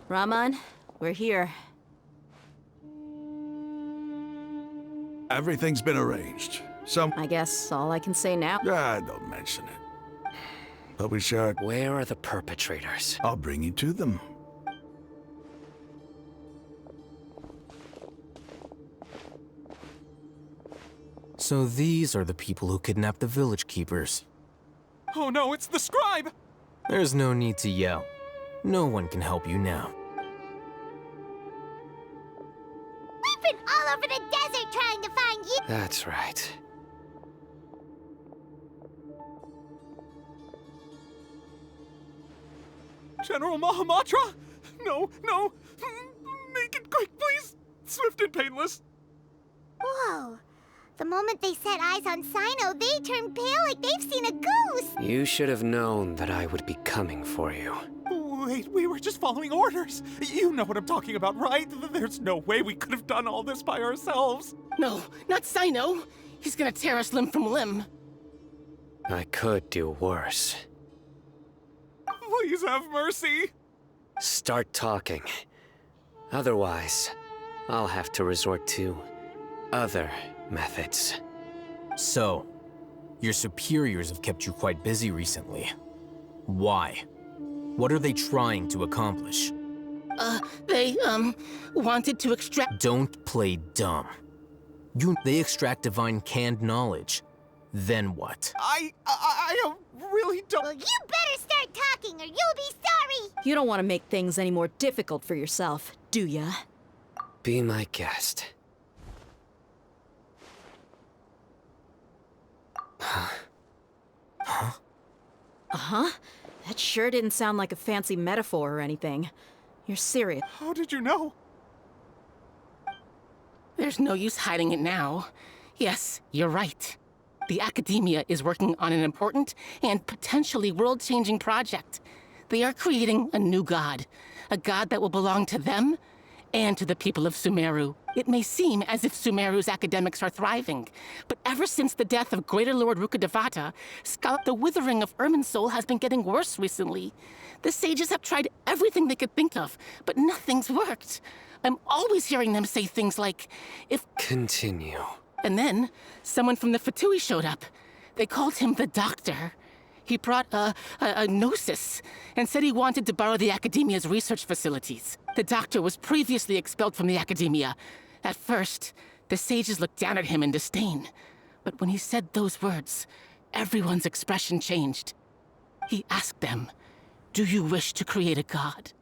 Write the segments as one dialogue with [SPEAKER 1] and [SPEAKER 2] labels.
[SPEAKER 1] Raman, we're here.
[SPEAKER 2] Everything's been arranged.
[SPEAKER 1] I guess all I can say now.
[SPEAKER 2] Don't mention it. But we should.
[SPEAKER 3] Where are the perpetrators?
[SPEAKER 2] I'll bring you to them.
[SPEAKER 4] So these are the people who kidnapped the village keepers.
[SPEAKER 5] Oh no, it's the scribe!
[SPEAKER 4] There's no need to yell. No one can help you now.
[SPEAKER 6] We've been all over the desert trying to find you.
[SPEAKER 3] That's right.
[SPEAKER 5] General Mahamatra? No, no! Make it quick, please! Swift and painless!
[SPEAKER 6] Whoa. The moment they set eyes on Sino, they turned pale like they've seen a ghost.
[SPEAKER 3] You should have known that I would be coming for you.
[SPEAKER 5] Wait, we were just following orders. You know what I'm talking about, right? There's no way we could have done all this by ourselves.
[SPEAKER 7] No, not Sino. He's gonna tear us limb from limb.
[SPEAKER 3] I could do worse.
[SPEAKER 5] Please have mercy.
[SPEAKER 3] Start talking. Otherwise, I'll have to resort to other methods.
[SPEAKER 4] So, your superiors have kept you quite busy recently. Why? What are they trying to accomplish?
[SPEAKER 7] They, wanted to extract—
[SPEAKER 4] Don't play dumb. They extract divine canned knowledge. Then what?
[SPEAKER 5] I really don't—
[SPEAKER 6] Well, you better start talking or you'll be sorry.
[SPEAKER 1] You don't want to make things any more difficult for yourself, do ya?
[SPEAKER 3] Be my guest.
[SPEAKER 1] Uh-huh. That sure didn't sound like a fancy metaphor or anything. You're serious.
[SPEAKER 5] How did you know?
[SPEAKER 7] There's no use hiding it now. Yes, you're right. The Academia is working on an important and potentially world-changing project. They are creating a new god. A god that will belong to them and to the people of Sumeru. It may seem as if Sumeru's academics are thriving, but ever since the death of Greater Lord Rukkhadevata, the withering of Irminsul has been getting worse recently. The sages have tried everything they could think of, but nothing's worked. I'm always hearing them say things like, if—
[SPEAKER 3] Continue.
[SPEAKER 7] And then, someone from the Fatui showed up. They called him the Doctor. He brought a gnosis and said he wanted to borrow the Academia's research facilities. The Doctor was previously expelled from the Academia. At first, the sages looked down at him in disdain. But when he said those words, everyone's expression changed. He asked them, "Do you wish to create a god?"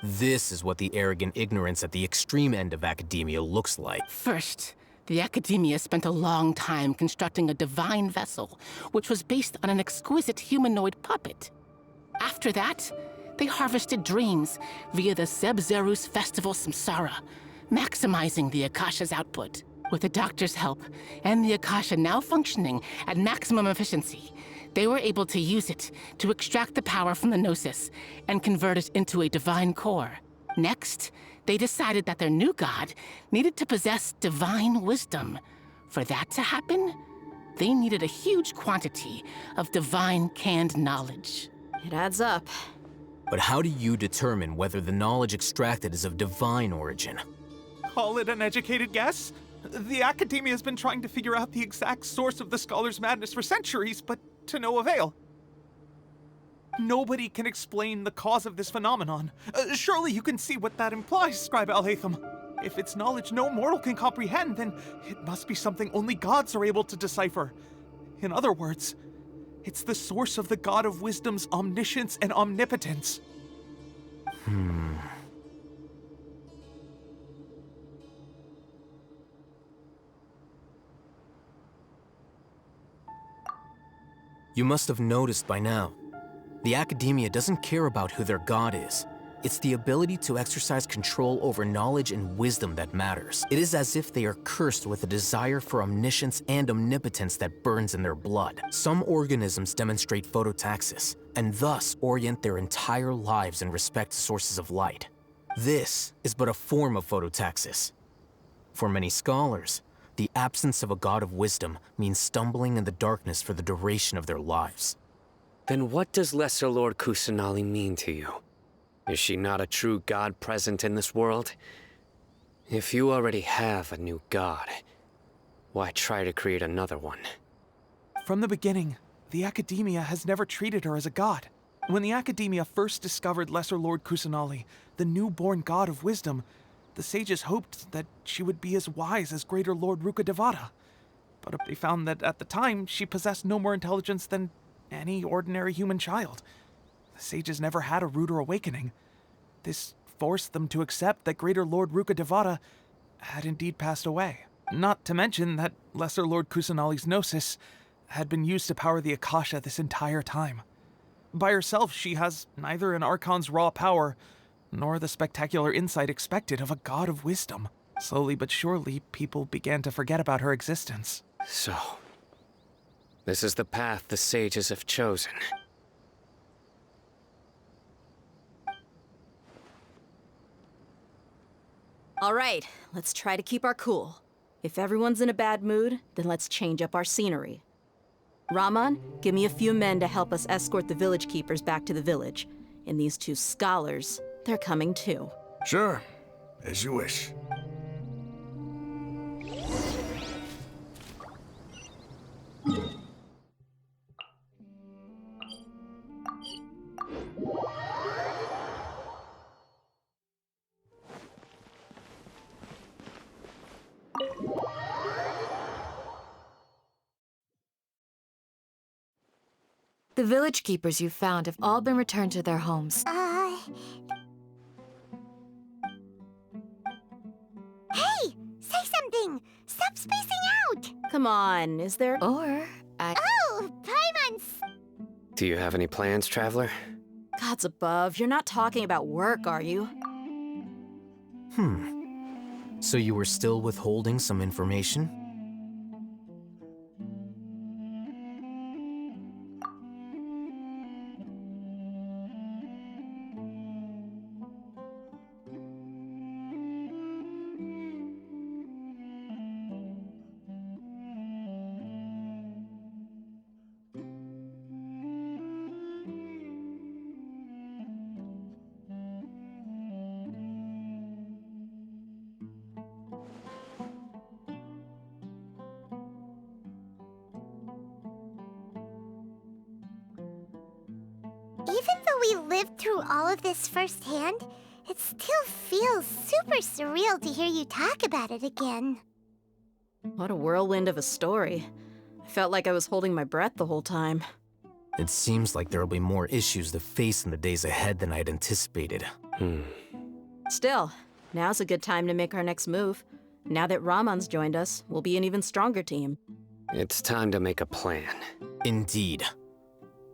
[SPEAKER 4] This is what the arrogant ignorance at the extreme end of academia looks like.
[SPEAKER 7] First, the Academia spent a long time constructing a divine vessel, which was based on an exquisite humanoid puppet. After that, they harvested dreams via the Zeb-Zerus Festival Samsara, maximizing the Akasha's output. With the Doctor's help, and the Akasha now functioning at maximum efficiency, they were able to use it to extract the power from the Gnosis and convert it into a divine core. Next, they decided that their new god needed to possess divine wisdom. For that to happen, they needed a huge quantity of divine canned knowledge.
[SPEAKER 1] It adds up.
[SPEAKER 4] But how do you determine whether the knowledge extracted is of divine origin?
[SPEAKER 5] Call it an educated guess? The Academia has been trying to figure out the exact source of the Scholar's madness for centuries, but to no avail. Nobody can explain the cause of this phenomenon. Surely you can see what that implies, Scribe Al-Haytham. If it's knowledge no mortal can comprehend, then it must be something only gods are able to decipher. In other words, it's the source of the God of Wisdom's omniscience and omnipotence.
[SPEAKER 4] You must have noticed by now. The Academia doesn't care about who their god is. It's the ability to exercise control over knowledge and wisdom that matters. It is as if they are cursed with a desire for omniscience and omnipotence that burns in their blood. Some organisms demonstrate phototaxis, and thus orient their entire lives in respect to sources of light. This is but a form of phototaxis. For many scholars, the absence of a god of wisdom means stumbling in the darkness for the duration of their lives.
[SPEAKER 3] Then what does Lesser Lord Kusanali mean to you? Is she not a true god present in this world? If you already have a new god, why try to create another one?
[SPEAKER 5] From the beginning, the Academia has never treated her as a god. When the Academia first discovered Lesser Lord Kusanali, the newborn god of wisdom, the sages hoped that she would be as wise as Greater Lord Rukkhadevata. But they found that at the time, she possessed no more intelligence than any ordinary human child. The sages never had a ruder awakening. This forced them to accept that Greater Lord Rukkhadevata had indeed passed away. Not to mention that Lesser Lord Kusanali's gnosis had been used to power the Akasha this entire time. By herself, she has neither an Archon's raw power, nor the spectacular insight expected of a god of wisdom. Slowly but surely, people began to forget about her existence.
[SPEAKER 3] So, this is the path the sages have chosen.
[SPEAKER 1] All right, let's try to keep our cool. If everyone's in a bad mood, then let's change up our scenery. Raman, give me a few men to help us escort the village keepers back to the village. And these two scholars, they're coming too.
[SPEAKER 2] Sure, as you wish.
[SPEAKER 8] The village keepers you found have all been returned to their homes.
[SPEAKER 6] Hey! Say something! Stop spacing out!
[SPEAKER 1] Come on, is there...
[SPEAKER 8] Or,
[SPEAKER 6] Oh, Paimons!
[SPEAKER 3] Do you have any plans, traveler?
[SPEAKER 1] Gods above, you're not talking about work, are you?
[SPEAKER 4] So you were still withholding some information?
[SPEAKER 6] Even though we lived through all of this firsthand, it still feels super surreal to hear you talk about it again.
[SPEAKER 1] What a whirlwind of a story. I felt like I was holding my breath the whole time.
[SPEAKER 4] It seems like there'll be more issues to face in the days ahead than I'd anticipated.
[SPEAKER 1] Still, now's a good time to make our next move. Now that Raman's joined us, we'll be an even stronger team.
[SPEAKER 3] It's time to make a plan.
[SPEAKER 4] Indeed.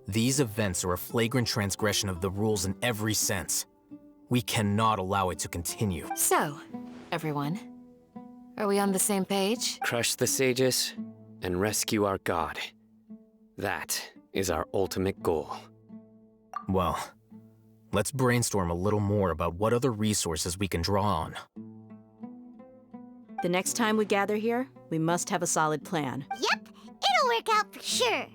[SPEAKER 4] These events are a flagrant transgression of the rules in every sense. We cannot allow it to continue.
[SPEAKER 8] so, everyone, are we on the same page?
[SPEAKER 3] Crush the sages and rescue our god. That is our ultimate goal.
[SPEAKER 4] Well, let's brainstorm a little more about what other resources we can draw on.
[SPEAKER 1] The next time we gather here, we must have a solid plan.
[SPEAKER 6] Yep, it'll work out for sure.